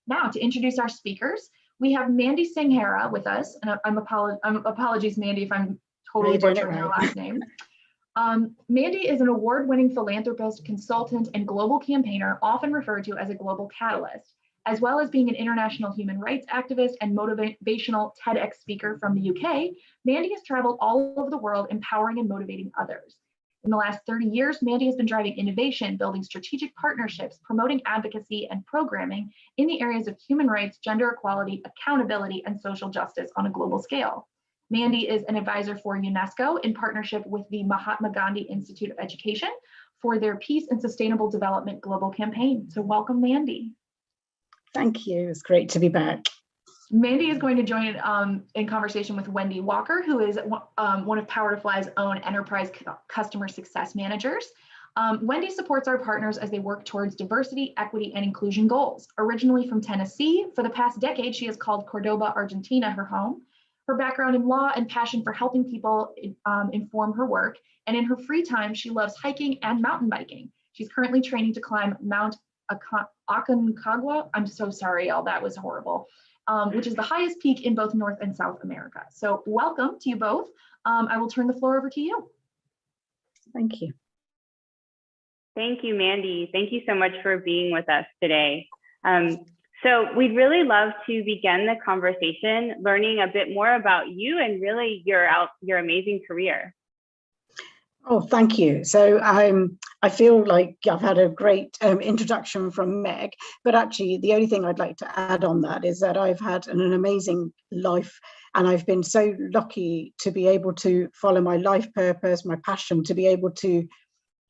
Now, to introduce our speakers, we have Mandy Sanghera with us, and apologies, Mandy, if I'm totally butchering your last name. Mandy is an award-winning philanthropist, consultant, and global campaigner, often referred to as a global catalyst, as well as being an international human rights activist and motivational TEDx speaker from the UK. Mandy has traveled all over the world, empowering and motivating others. In the last 30 years, Mandy has been driving innovation, building strategic partnerships, promoting advocacy and programming in the areas of human rights, gender equality, accountability, and social justice on a global scale. Mandy is an advisor for UNESCO in partnership with the Mahatma Gandhi Institute of Education for their Peace and Sustainable Development Global Campaign. So welcome, Mandy. Thank you. It's great to be back. Mandy is going to join in conversation with Wendy Walker, who is one of Power to Fly's own enterprise customer success managers. Wendy supports our partners as they work towards diversity, equity, and inclusion goals. Originally from Tennessee, for the past decade, she has called Cordoba, Argentina, her home. Her background in law and passion for helping people inform her work. And in her free time, she loves hiking and mountain biking. She's currently training to climb Mount Aconcagua. I'm so sorry, y'all, that was horrible. Which is the highest peak in both North and South America. So welcome to you both. I will turn the floor over to you. Thank you. Thank you, Mandy. Thank you so much for being with us today. So we'd really love to begin the conversation learning a bit more about you and really your amazing career. Oh, thank you. So I feel like I've had a great introduction from Meg, but actually the only thing I'd like to add on that is that I've had an amazing life, and I've been so lucky to be able to follow my life purpose, my passion, to be able to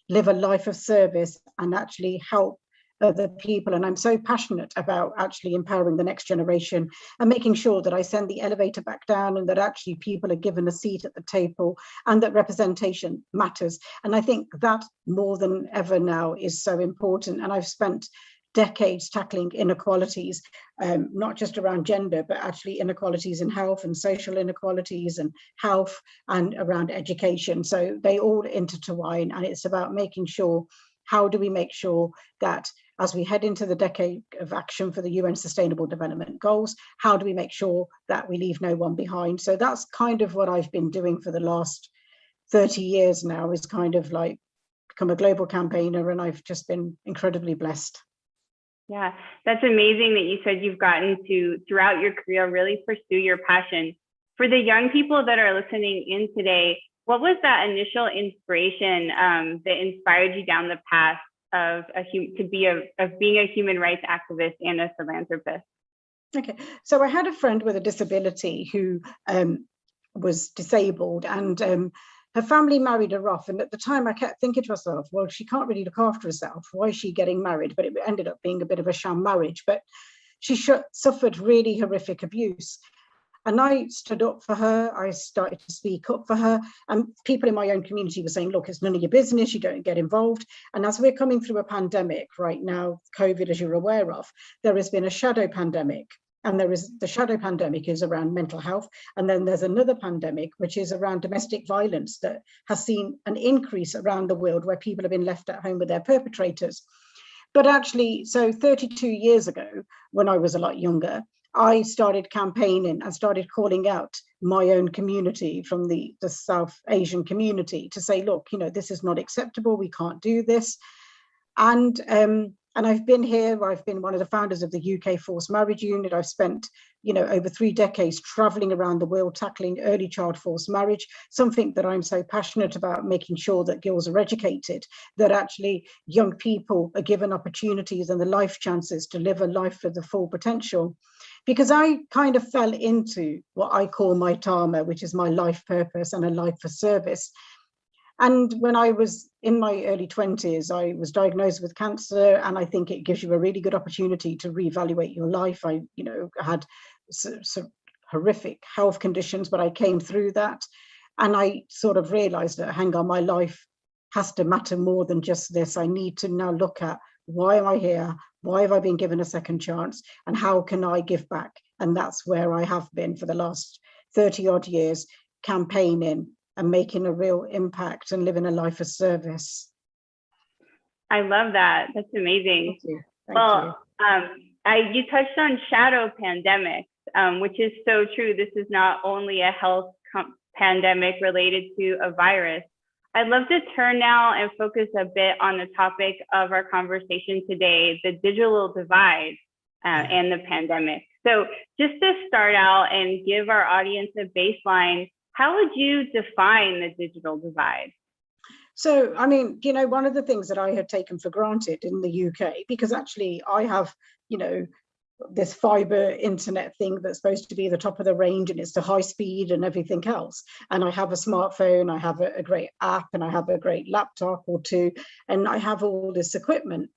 live a life of service and actually help other people. And I'm so passionate about actually empowering the next generation and making sure that I send the elevator back down and that actually people are given a seat at the table and that representation matters. And I think that more than ever now is so important. And I've spent decades tackling inequalities, not just around gender, but actually inequalities in health and social inequalities and health and around education. So they all intertwine, and it's about making sure, how do we make sure that as we head into the decade of action for the UN Sustainable Development Goals, how do we make sure that we leave no one behind? So that's kind of what I've been doing for the last 30 years now, is kind of like become a global campaigner, and I've just been incredibly blessed. Yeah, that's amazing that you said you've gotten to, throughout your career, really pursue your passion. For the young people that are listening in today, what was that initial inspiration that inspired you down the path of being a human rights activist and a philanthropist? Okay, so I had a friend with a disability who was disabled, and her family married her off. And at the time I kept thinking to myself, well, she can't really look after herself. Why is she getting married? But it ended up being a bit of a sham marriage. But she suffered really horrific abuse. And I stood up for her. I started to speak up for her. And people in my own community were saying, look, it's none of your business. You don't get involved. And as we're coming through a pandemic right now, COVID, as you're aware of, there has been a shadow pandemic. And the shadow pandemic is around mental health. And then there's another pandemic, which is around domestic violence, that has seen an increase around the world where people have been left at home with their perpetrators. But actually, so 32 years ago, when I was a lot younger, I started campaigning and started calling out my own community from the South Asian community to say, look, this is not acceptable. We can't do this. And I've been here. I've been one of the founders of the UK Forced Marriage Unit. I've spent, over 3 decades traveling around the world tackling early child forced marriage, something that I'm so passionate about, making sure that girls are educated, that actually young people are given opportunities and the life chances to live a life with the full potential. Because I kind of fell into what I call my dharma, which is my life purpose and a life for service. And when I was in my early 20s, I was diagnosed with cancer, and I think it gives you a really good opportunity to reevaluate your life. I, had some horrific health conditions, but I came through that. And I sort of realized that, hang on, my life has to matter more than just this. I need to now look at, why am I here? Why have I been given a second chance? And how can I give back? And that's where I have been for the last 30 odd years, campaigning and making a real impact and living a life of service. I love that. That's amazing. Thank you. You touched on shadow pandemics, which is so true. This is not only a health pandemic related to a virus. I'd love to turn now and focus a bit on the topic of our conversation today, the digital divide and the pandemic. So just to start out and give our audience a baseline, how would you define the digital divide? So, I mean, you know, one of the things that I had taken for granted in the UK, because actually I have, you know, this fiber internet thing that's supposed to be the top of the range, and it's the high speed and everything else. And I have a smartphone, I have a great app, and I have a great laptop or two, and I have all this equipment.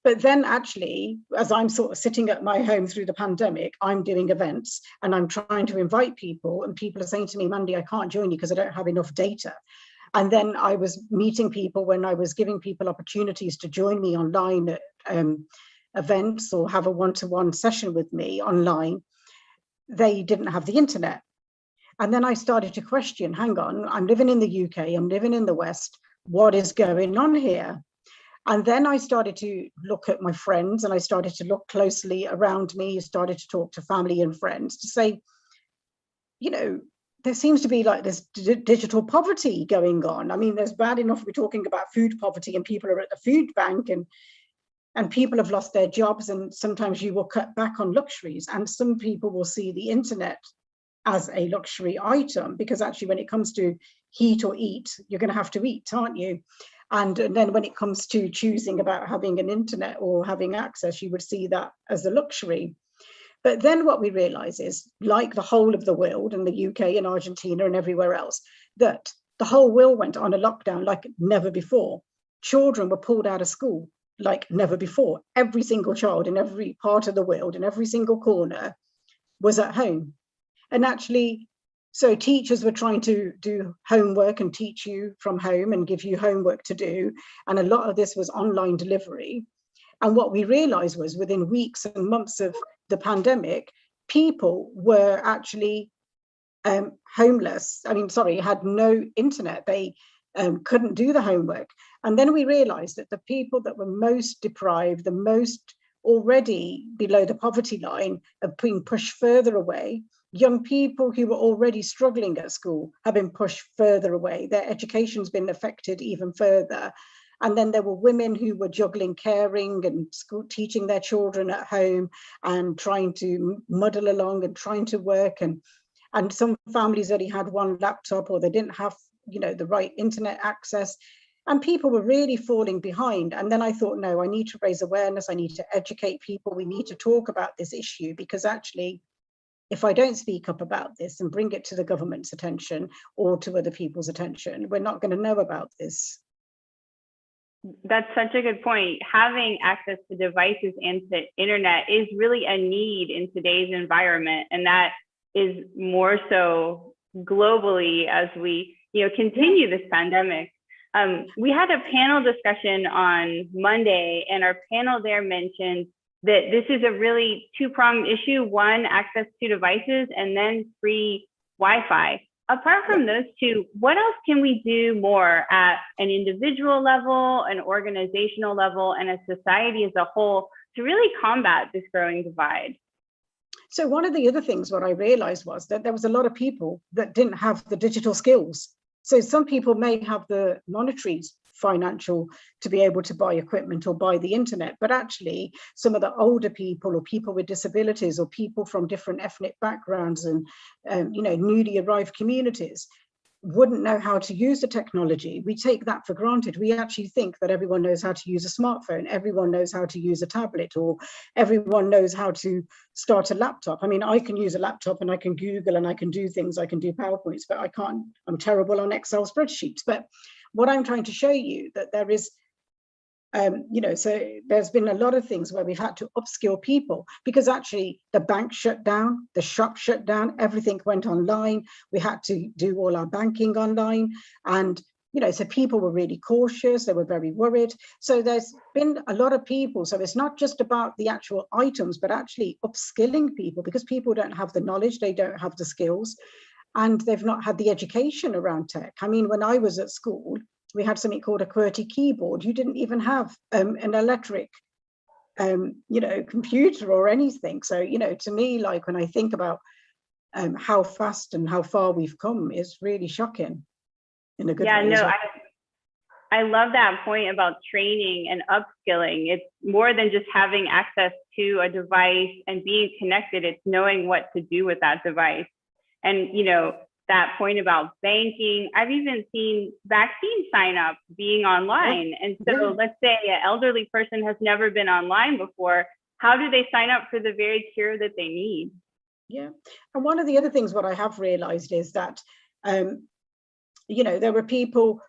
But then actually, as I'm sort of sitting at my home through the pandemic, I'm doing events and I'm trying to invite people, and people are saying to me, Mandy, I can't join you because I don't have enough data. And then I was meeting people when I was giving people opportunities to join me online at events or have a one-to-one session with me online. They didn't have the internet. And then I started to question, hang on, I'm living in the UK, I'm living in the West, what is going on here? And then I started to look at my friends, and I started to look closely around me, started to talk to family and friends to say, you know, there seems to be like this digital poverty going on. I mean, there's bad enough we're talking about food poverty, and people are at the food bank, and people have lost their jobs, and sometimes you will cut back on luxuries, and some people will see the internet as a luxury item, because actually when it comes to heat or eat, you're going to have to eat, aren't you? And then when it comes to choosing about having an internet or having access, you would see that as a luxury. But then what we realize is, like the whole of the world, and the UK and Argentina and everywhere else, that the whole world went on a lockdown like never before. Children were pulled out of school like never before. Every single child in every part of the world, in every single corner, was at home. And actually, so teachers were trying to do homework and teach you from home and give you homework to do. And a lot of this was online delivery. And what we realized was, within weeks and months of the pandemic, people were actually homeless. I mean, sorry, had no internet. They couldn't do the homework. And then we realized that the people that were most deprived, the most already below the poverty line, are being pushed further away. Young people who were already struggling at school have been pushed further away. Their education's been affected even further. And then there were women who were juggling caring and school, teaching their children at home, and trying to muddle along and trying to work. And some families only had one laptop, or they didn't have, you know, the right internet access. And people were really falling behind. And then I thought, no, I need to raise awareness. I need to educate people. We need to talk about this issue, because actually, if I don't speak up about this and bring it to the government's attention or to other people's attention, we're not going to know about this. That's such a good point. Having access to devices and to internet is really a need in today's environment. And that is more so globally as we continue this pandemic. We had a panel discussion on Monday, and our panel there mentioned that this is a really two-pronged issue: one, access to devices, and then free Wi-Fi. Apart from those two, what else can we do more at an individual level, an organizational level, and a society as a whole to really combat this growing divide? So one of the other things what I realized was that there was a lot of people that didn't have the digital skills. So some people may have the monetary financial to be able to buy equipment or buy the internet, but actually some of the older people, or people with disabilities, or people from different ethnic backgrounds and newly arrived communities, wouldn't know how to use the technology. We take that for granted. We actually think that everyone knows how to use a smartphone, everyone knows how to use a tablet, or everyone knows how to start a laptop. I mean, I can use a laptop and I can Google and I can do things, I can do PowerPoints, but I can't, I'm terrible on Excel spreadsheets. But what I'm trying to show you, that there is, so there's been a lot of things where we've had to upskill people, because actually the bank shut down, the shop shut down, everything went online. We had to do all our banking online. And, so people were really cautious. They were very worried. So there's been a lot of people. So it's not just about the actual items, but actually upskilling people, because people don't have the knowledge, they don't have the skills, and they've not had the education around tech. I mean, when I was at school, we had something called a QWERTY keyboard. You didn't even have an electric computer or anything. So, to me, like when I think about how fast and how far we've come, is really shocking in a good way. No, I love that point about training and upskilling. It's more than just having access to a device and being connected. It's knowing what to do with that device. And, that point about banking, I've even seen vaccine sign up being online. And so let's say an elderly person has never been online before. How do they sign up for the very cure that they need? Yeah. And one of the other things what I have realized is that, there were people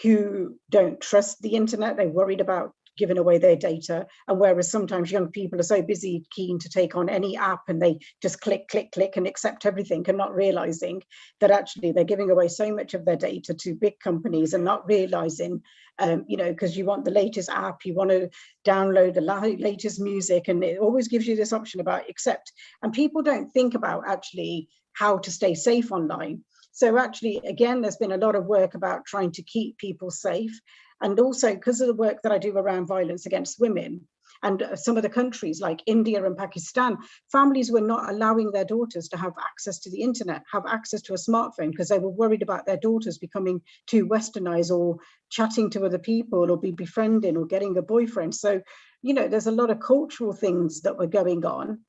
who don't trust the internet. They're worried about giving away their data. And whereas sometimes young people are so busy, keen to take on any app, and they just click, click, click and accept everything, and not realizing that actually they're giving away so much of their data to big companies, and not realizing, because you want the latest app, you want to download the latest music, and it always gives you this option about accept. And people don't think about actually how to stay safe online. So actually, again, there's been a lot of work about trying to keep people safe. And also because of the work that I do around violence against women, and some of the countries like India and Pakistan, families were not allowing their daughters to have access to the internet, have access to a smartphone, because they were worried about their daughters becoming too westernized, or chatting to other people, or be befriending, or getting a boyfriend. So, there's a lot of cultural things that were going on.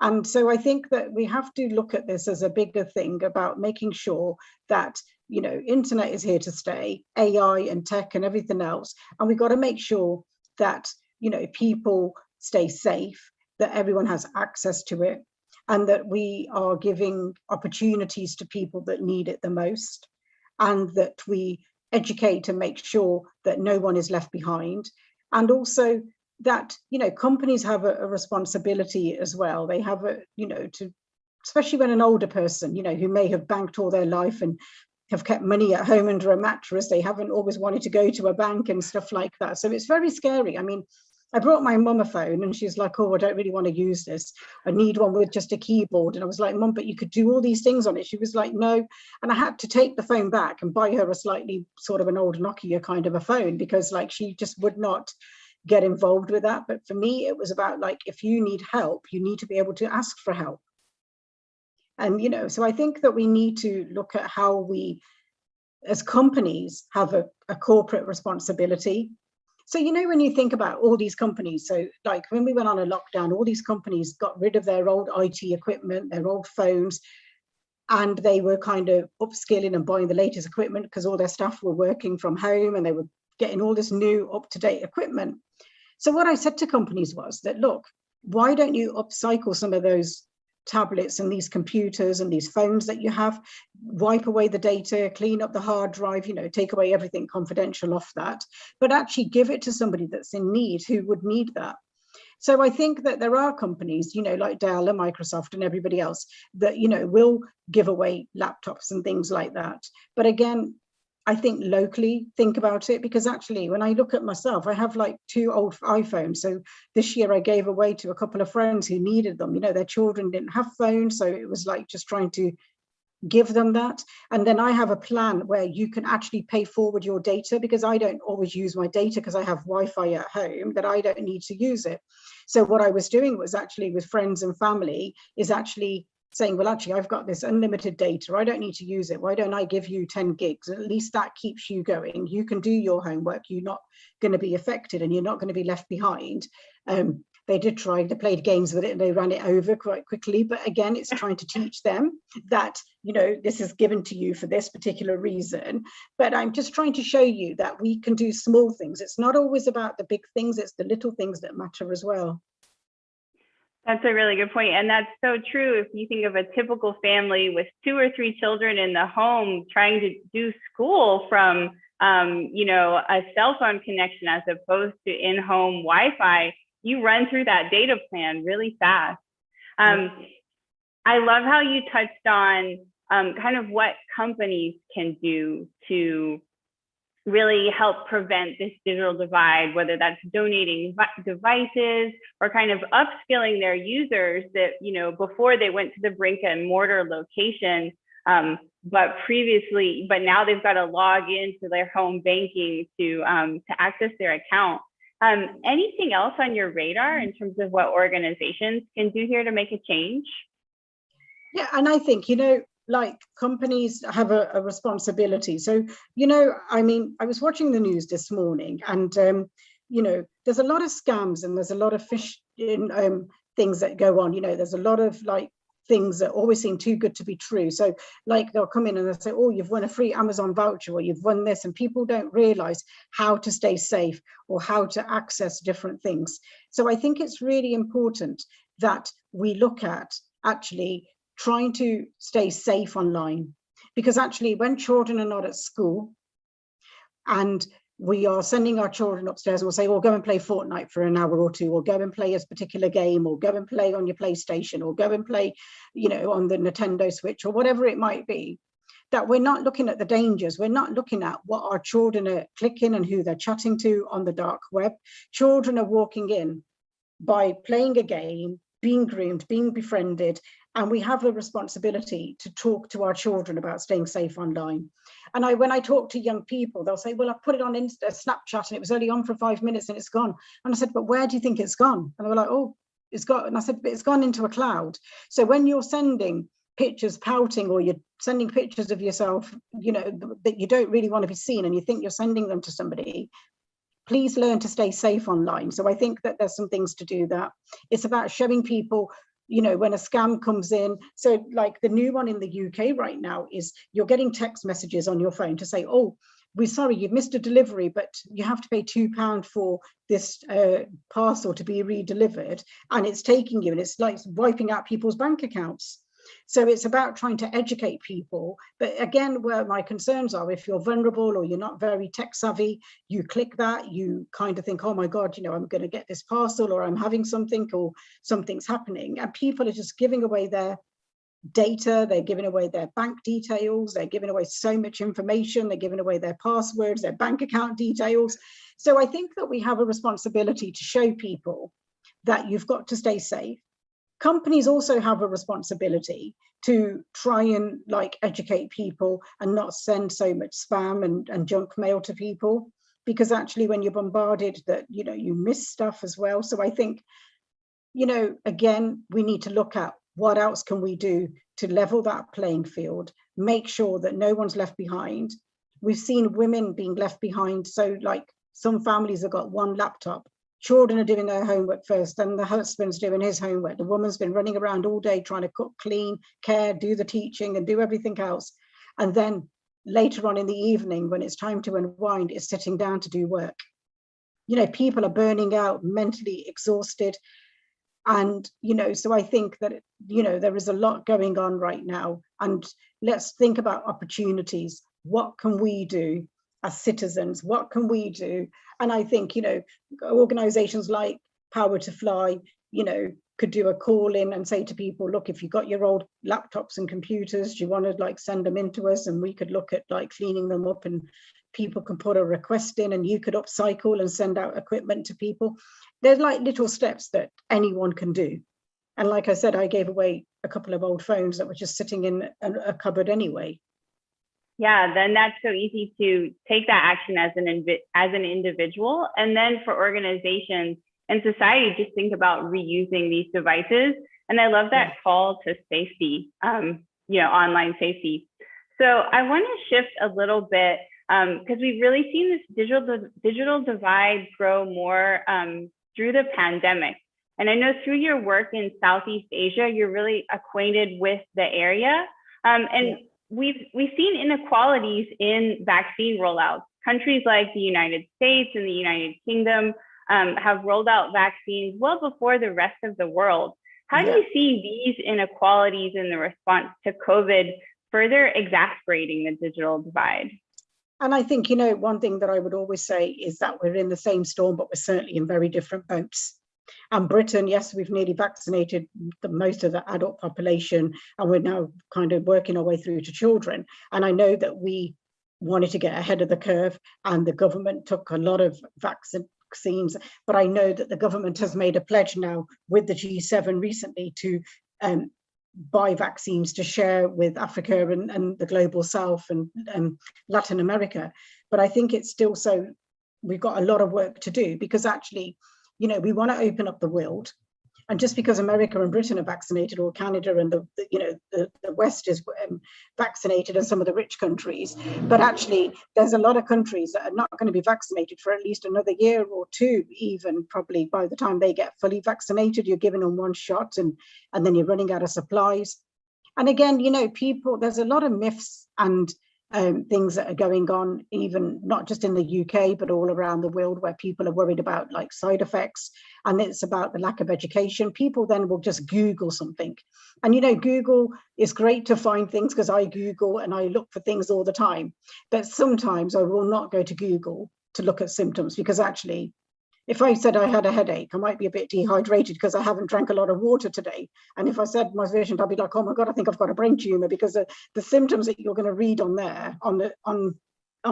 And so I think that we have to look at this as a bigger thing about making sure that, internet is here to stay, AI and tech and everything else. And we've got to make sure that, people stay safe, that everyone has access to it, and that we are giving opportunities to people that need it the most, and that we educate and make sure that no one is left behind. And also that, companies have a responsibility as well. They have especially when an older person, who may have banked all their life and have kept money at home under a mattress, they haven't always wanted to go to a bank and stuff like that. So it's very scary. I mean, I brought my mum a phone, and she's like, oh, I don't really want to use this. I need one with just a keyboard. And I was like, Mum, but you could do all these things on it. She was like, no. And I had to take the phone back and buy her a slightly sort of an old Nokia kind of a phone, because like she just would not get involved with that. But for me, it was about like, if you need help, you need to be able to ask for help. And, so I think that we need to look at how we, as companies, have a corporate responsibility. So, when you think about all these companies, so like when we went on a lockdown, all these companies got rid of their old IT equipment, their old phones, and they were kind of upskilling and buying the latest equipment because all their staff were working from home, and they were getting all this new up-to-date equipment. So what I said to companies was that, look, why don't you upcycle some of those tablets and these computers and these phones that you have, wipe away the data, clean up the hard drive, take away everything confidential off that, but actually give it to somebody that's in need, who would need that. So I think that there are companies, like Dell and Microsoft and everybody else that, will give away laptops and things like that. But again, I think locally, think about it, because actually when I look at myself, I have like 2 old iPhones. So this year I gave away to a couple of friends who needed them. Their children didn't have phones. So it was like just trying to give them that. And then I have a plan where you can actually pay forward your data, because I don't always use my data because I have Wi-Fi at home, that I don't need to use it. So what I was doing was actually with friends and family is actually saying, well, actually, I've got this unlimited data. I don't need to use it. Why don't I give you 10 gigs? At least that keeps you going. You can do your homework. You're not going to be affected, and you're not going to be left behind. They did try, they played games with it, and they ran it over quite quickly. But again, it's trying to teach them that, this is given to you for this particular reason. But I'm just trying to show you that we can do small things. It's not always about the big things. It's the little things that matter as well. That's a really good point. And that's so true. If you think of a typical family with 2 or 3 children in the home trying to do school from, a cell phone connection as opposed to in-home Wi-Fi, you run through that data plan really fast. I love how you touched on kind of what companies can do to really help prevent this digital divide, whether that's donating devices or kind of upskilling their users that, before they went to the brick and mortar location, but now they've got to log into their home banking to access their account. Anything else on your radar in terms of what organizations can do here to make a change? Yeah, and I think, like companies have a responsibility. So, I mean, I was watching the news this morning and, there's a lot of scams and there's a lot of fish in things that go on. There's a lot of like things that always seem too good to be true. So like they'll come in and they'll say, oh, you've won a free Amazon voucher or you've won this, and people don't realize how to stay safe or how to access different things. So I think it's really important that we look at actually trying to stay safe online, because actually when children are not at school and we are sending our children upstairs and we'll say, well, go and play Fortnite for an hour or two, or go and play a particular game, or go and play on your PlayStation, or go and play, on the Nintendo Switch, or whatever it might be, that we're not looking at the dangers. We're not looking at what our children are clicking and who they're chatting to on the dark web. Children are walking in by playing a game, being groomed, being befriended, and we have a responsibility to talk to our children about staying safe online. And when I talk to young people, they'll say, well, I put it on Snapchat and it was only on for 5 minutes and it's gone. And I said, but where do you think it's gone? And they were like, oh, it's gone. And I said, but it's gone into a cloud. So when you're sending pictures pouting, or you're sending pictures of yourself, that you don't really want to be seen and you think you're sending them to somebody, please learn to stay safe online. So I think that there's some things to do that. It's about showing people, when a scam comes in. So like the new one in the UK right now is you're getting text messages on your phone to say, oh, we're sorry, you've missed a delivery, but you have to pay £2 for this parcel to be redelivered. And it's taking you, and it's like wiping out people's bank accounts. So it's about trying to educate people. But again, where my concerns are, if you're vulnerable or you're not very tech savvy, you click that, you kind of think, oh my God, I'm going to get this parcel, or I'm having something, or something's happening. And people are just giving away their data, they're giving away their bank details, they're giving away so much information, they're giving away their passwords, their bank account details. So I think that we have a responsibility to show people that you've got to stay safe. Companies also have a responsibility to try and educate people and not send so much spam and junk mail to people, because actually when you're bombarded that, you miss stuff as well. So I think, again, we need to look at what else can we do to level that playing field, make sure that no one's left behind. We've seen women being left behind. So some families have got one laptop. Children are doing their homework first, then the husband's doing his homework. The woman's been running around all day trying to cook, clean, care, do the teaching and do everything else. And then later on in the evening, when it's time to unwind, is sitting down to do work. People are burning out, mentally exhausted. And, so I think that, there is a lot going on right now. And let's think about opportunities. What can we do as citizens? What can we do? And I think, organizations like Power to Fly, could do a call in and say to people, look, if you've got your old laptops and computers, do you want to send them in to us? And we could look at cleaning them up, and people can put a request in and you could upcycle and send out equipment to people. There's little steps that anyone can do. And like I said, I gave away a couple of old phones that were just sitting in a cupboard anyway. Yeah, then that's so easy to take that action as an individual, and then for organizations and society, just think about reusing these devices. And I love that call to safety, online safety. So I want to shift a little bit because we've really seen this digital divide grow more through the pandemic. And I know through your work in Southeast Asia, you're really acquainted with the area. We've seen inequalities in vaccine rollouts. Countries like the United States and the United Kingdom have rolled out vaccines well before the rest of the world. How do you see these inequalities in the response to COVID further exacerbating the digital divide? And I think, one thing that I would always say is that we're in the same storm, but we're certainly in very different boats. And Britain, yes, we've nearly vaccinated most of the adult population, and we're now kind of working our way through to children. And I know that we wanted to get ahead of the curve, and the government took a lot of vaccines, but I know that the government has made a pledge now with the G7 recently to buy vaccines to share with Africa and the global south and Latin America. But I think it's still so we've got a lot of work to do, because actually, you know, we want to open up the world. And just because America and Britain are vaccinated, or Canada and the West is vaccinated, and some of the rich countries, but actually there's a lot of countries that are not going to be vaccinated for at least another year or two, even probably by the time they get fully vaccinated. You're giving them one shot, and then you're running out of supplies. And again, you know, people, there's a lot of myths and things that are going on, even not just in the UK, but all around the world, where people are worried about like side effects, and it's about the lack of education. People then will just Google something. And, you know, Google is great to find things, because I Google and I look for things all the time. But sometimes I will not go to Google to look at symptoms, because actually, if I said I had a headache, I might be a bit dehydrated because I haven't drank a lot of water today. And if I said my patient, I'd be like, oh my God, I think I've got a brain tumor, because the symptoms that you're going to read on there, on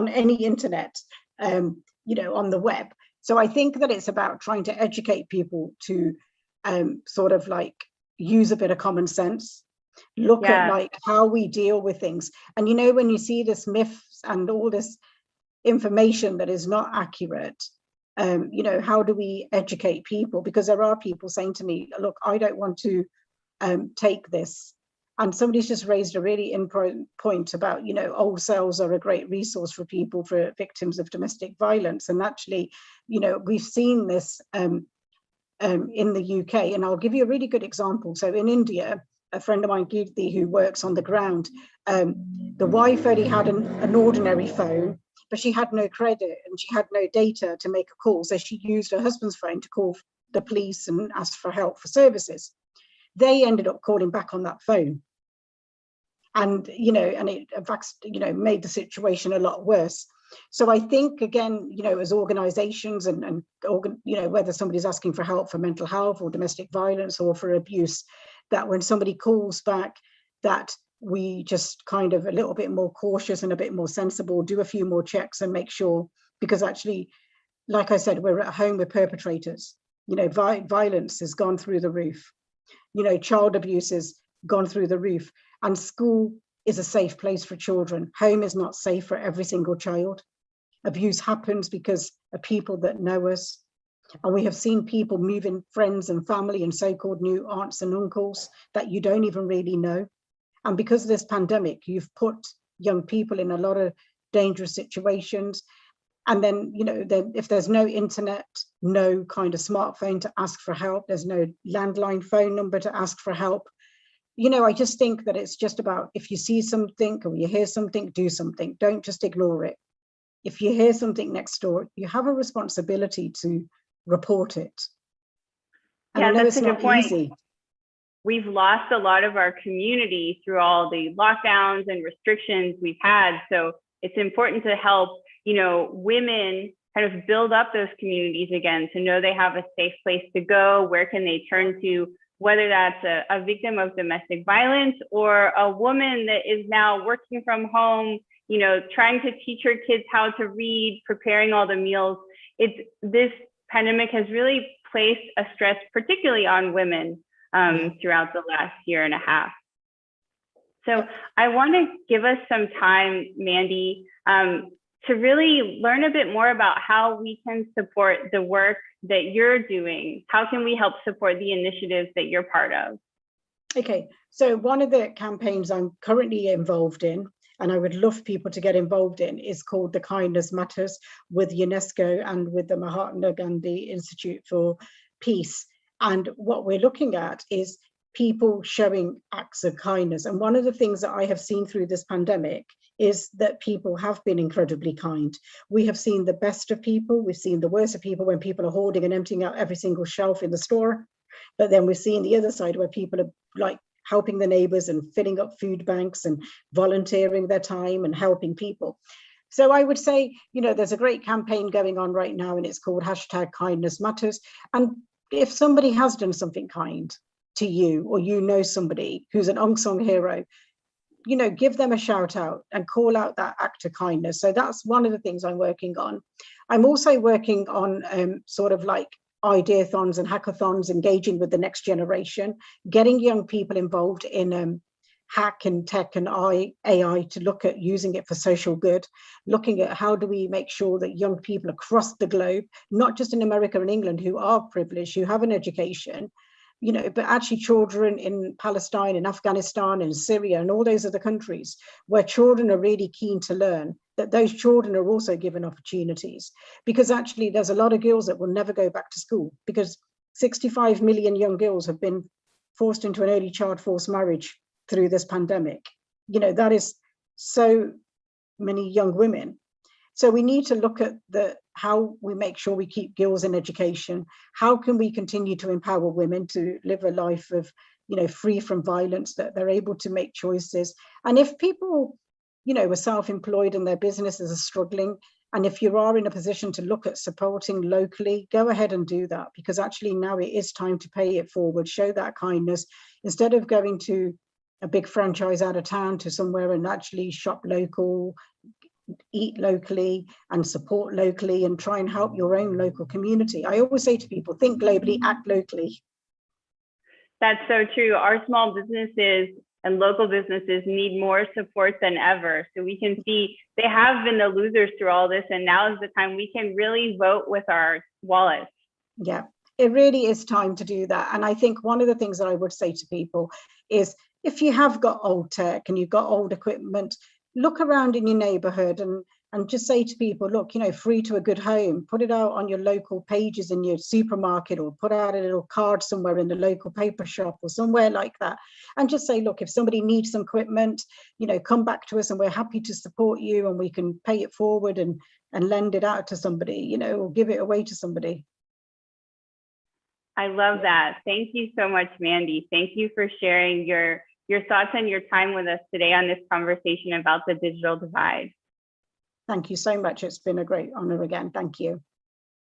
any internet, you know, on the web. So I think that it's about trying to educate people to sort of like use a bit of common sense, look at like how we deal with things. And, you know, when you see this myths and all this information that is not accurate, you know, how do we educate people? Because there are people saying to me, look, I don't want to take this. And somebody's just raised a really important point about, you know, old cells are a great resource for people, for victims of domestic violence. And actually, you know, we've seen this in the UK, and I'll give you a really good example. So in India, a friend of mine, Kirti, who works on the ground, the wife only had an ordinary phone, but she had no credit and she had no data to make a call. So she used her husband's phone to call the police and ask for help for services. They ended up calling back on that phone. And, you know, and it, you know, made the situation a lot worse. So I think, again, you know, as organizations and you know, whether somebody's asking for help for mental health or domestic violence or for abuse, that when somebody calls back, that we just kind of a little bit more cautious and a bit more sensible, do a few more checks and make sure, because actually, like I said, we're at home with perpetrators. You know, violence has gone through the roof. You know, child abuse has gone through the roof, and school is a safe place for children. Home is not safe for every single child. Abuse happens because of people that know us. And we have seen people moving friends and family and so-called new aunts and uncles that you don't even really know. And because of this pandemic, you've put young people in a lot of dangerous situations. And then, you know, if there's no internet, no kind of smartphone to ask for help, there's no landline phone number to ask for help. You know, I just think that it's just about, if you see something or you hear something, do something. Don't just ignore it. If you hear something next door, you have a responsibility to report it. And yeah, I know that's it's a good not point. easy. We've lost a lot of our community through all the lockdowns and restrictions we've had. So it's important to help, you know, women kind of build up those communities again, to know they have a safe place to go. Where can they turn to, whether that's a victim of domestic violence or a woman that is now working from home, you know, trying to teach her kids how to read, preparing all the meals. This pandemic has really placed a stress, particularly on women, throughout the last year and a half. So I want to give us some time, Mandy, to really learn a bit more about how we can support the work that you're doing. How can we help support the initiatives that you're part of? Okay, so one of the campaigns I'm currently involved in, and I would love people to get involved in, is called The Kindness Matters, with UNESCO and with the Mahatma Gandhi Institute for Peace. And what we're looking at is people showing acts of kindness. And one of the things that I have seen through this pandemic is that people have been incredibly kind. We have seen the best of people. We've seen the worst of people, when people are hoarding and emptying out every single shelf in the store. But then we're seeing the other side, where people are like helping the neighbors and filling up food banks and volunteering their time and helping people. So I would say, you know, there's a great campaign going on right now, and it's called #KindnessMatters. And if somebody has done something kind to you, or you know somebody who's an unsung hero, you know, give them a shout out and call out that act of kindness. So that's one of the things I'm working on. I'm also working on sort of like ideathons and hackathons, engaging with the next generation, getting young people involved in hack and tech and AI to look at using it for social good, looking at how do we make sure that young people across the globe, not just in America and England, who are privileged, who have an education, you know, but actually children in Palestine, in Afghanistan, in Syria, and all those other countries where children are really keen to learn, that those children are also given opportunities. Because actually there's a lot of girls that will never go back to school, because 65 million young girls have been forced into an early child forced marriage through this pandemic. You know, that is so many young women. So we need to look at how we make sure we keep girls in education. How can we continue to empower women to live a life of, you know, free from violence, that they're able to make choices. And if people, you know, are self-employed and their businesses are struggling, and if you are in a position to look at supporting locally, go ahead and do that, because actually now it is time to pay it forward, show that kindness, instead of going to a big franchise out of town to somewhere and actually shop local, eat locally and support locally and try and help your own local community. I always say to people, think globally, act locally. That's so true. Our small businesses and local businesses need more support than ever. So we can see they have been the losers through all this, and now is the time we can really vote with our wallets. Yeah, it really is time to do that. And I think one of the things that I would say to people is, if you have got old tech and you've got old equipment, look around in your neighborhood and just say to people, look, you know, free to a good home, put it out on your local pages in your supermarket, or put out a little card somewhere in the local paper shop or somewhere like that. And just say, look, if somebody needs some equipment, you know, come back to us and we're happy to support you, and we can pay it forward and lend it out to somebody, you know, or give it away to somebody. I love that. Thank you so much, Mandy. Thank you for sharing your thoughts and your time with us today on this conversation about the digital divide. Thank you so much. It's been a great honor again. Thank you.